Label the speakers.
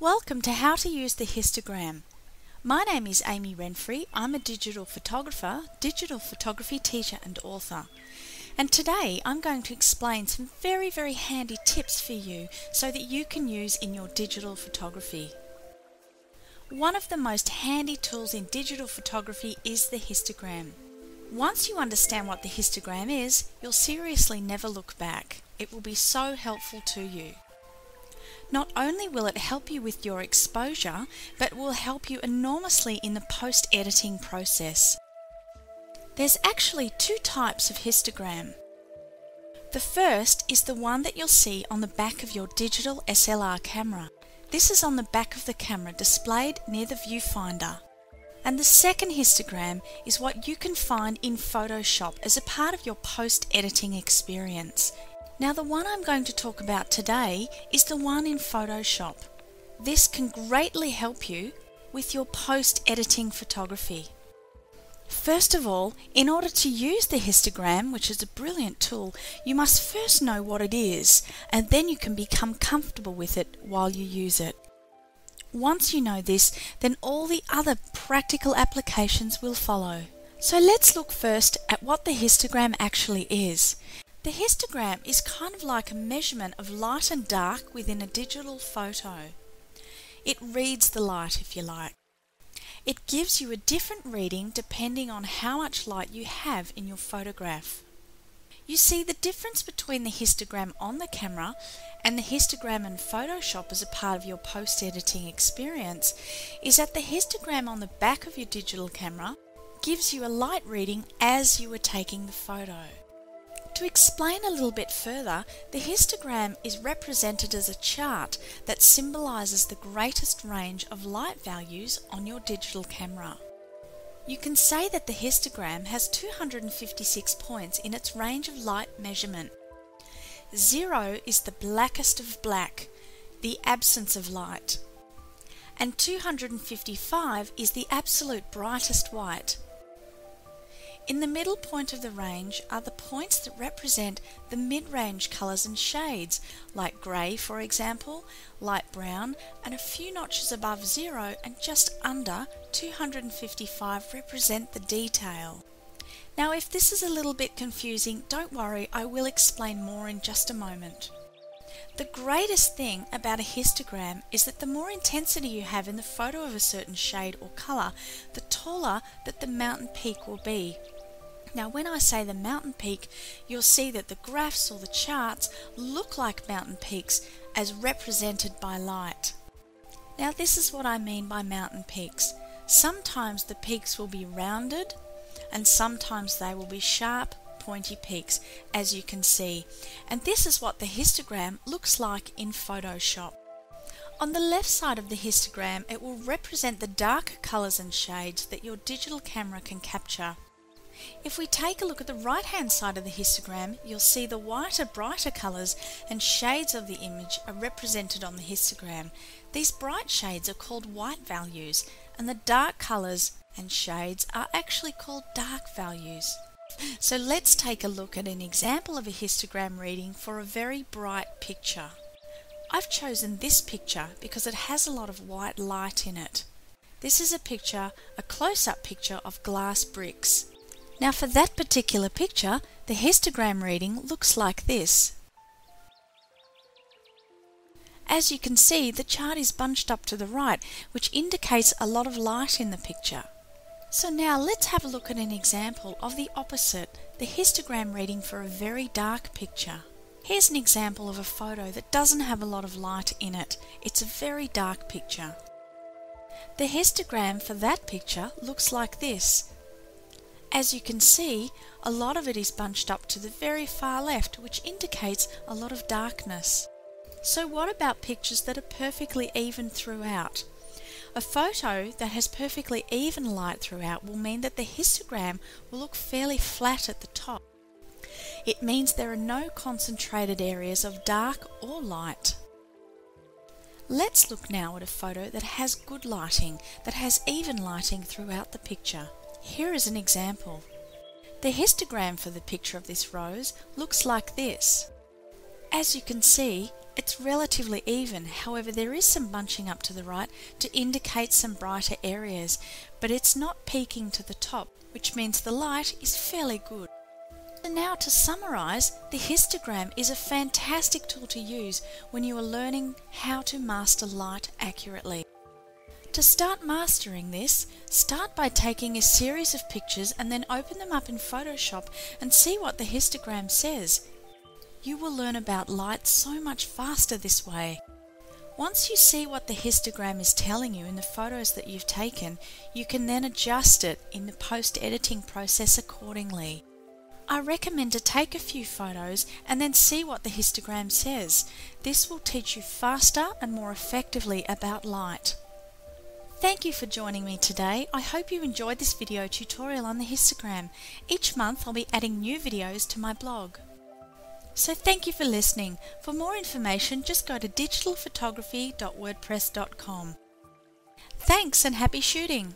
Speaker 1: Welcome to How to Use the Histogram. My name is Amy Renfrey. I'm a digital photographer, digital photography teacher and author. And today I'm going to explain some very handy tips for you so that you can use in your digital photography. One of the most handy tools in digital photography is the histogram. Once you understand what the histogram is, you'll seriously never look back. It will be so helpful to you. Not only will it help you with your exposure, but it will help you enormously in the post-editing process. There's actually two types of histogram. The first is the one that you'll see on the back of your digital SLR camera. This is on the back of the camera displayed near the viewfinder. And the second histogram is what you can find in Photoshop as a part of your post-editing experience. Now the one I'm going to talk about today is the one in Photoshop. This can greatly help you with your post-editing photography. First of all, in order to use the histogram, which is a brilliant tool, you must first know what it is, and then you can become comfortable with it while you use it. Once you know this, then all the other practical applications will follow. So let's look first at what the histogram actually is. The histogram is kind of like a measurement of light and dark within a digital photo. It reads the light, if you like. It gives you a different reading depending on how much light you have in your photograph. You see, the difference between the histogram on the camera and the histogram in Photoshop as a part of your post-editing experience is that the histogram on the back of your digital camera gives you a light reading as you are taking the photo. To explain a little bit further, the histogram is represented as a chart that symbolises the greatest range of light values on your digital camera. You can say that the histogram has 256 points in its range of light measurement. 0 is the blackest of black, the absence of light, and 255 is the absolute brightest white. In the middle point of the range are the points that represent the mid-range colours and shades, like grey for example, light brown, and a few notches above 0 and just under 255 represent the detail. Now if this is a little bit confusing, don't worry, I will explain more in just a moment. The greatest thing about a histogram is that the more intensity you have in the photo of a certain shade or colour, the taller that the mountain peak will be. Now when I say the mountain peak, you'll see that the graphs or the charts look like mountain peaks as represented by light. Now this is what I mean by mountain peaks. Sometimes the peaks will be rounded and sometimes they will be sharp, pointy peaks, as you can see. And this is what the histogram looks like in Photoshop. On the left side of the histogram, it will represent the darker colours and shades that your digital camera can capture. If we take a look at the right hand side of the histogram, you'll see the whiter, brighter colours and shades of the image are represented on the histogram. These bright shades are called white values, and the dark colours and shades are actually called dark values. So let's take a look at an example of a histogram reading for a very bright picture. I've chosen this picture because it has a lot of white light in it. This is a picture, a close-up picture of glass bricks. Now for that particular picture, the histogram reading looks like this. As you can see, the chart is bunched up to the right, which indicates a lot of light in the picture. So now let's have a look at an example of the opposite, the histogram reading for a very dark picture. Here's an example of a photo that doesn't have a lot of light in it. It's a very dark picture. The histogram for that picture looks like this. As you can see, a lot of it is bunched up to the very far left, which indicates a lot of darkness. So what about pictures that are perfectly even throughout? A photo that has perfectly even light throughout will mean that the histogram will look fairly flat at the top. It means there are no concentrated areas of dark or light. Let's look now at a photo that has good lighting, that has even lighting throughout the picture. Here is an example. The histogram for the picture of this rose looks like this. As you can see, It's relatively even, however there is some bunching up to the right to indicate some brighter areas, but it's not peaking to the top, which means the light is fairly good. So now to summarise, the histogram is a fantastic tool to use when you are learning how to master light accurately. To start mastering this, start by taking a series of pictures and then open them up in Photoshop and see what the histogram says. You will learn about light so much faster this way. Once you see what the histogram is telling you in the photos that you've taken, you can then adjust it in the post-editing process accordingly. I recommend to take a few photos and then see what the histogram says. This will teach you faster and more effectively about light. Thank you for joining me today. I hope you enjoyed this video tutorial on the histogram. Each month I'll be adding new videos to my blog. So thank you for listening. For more information, just go to digitalphotography.wordpress.com. Thanks and happy shooting!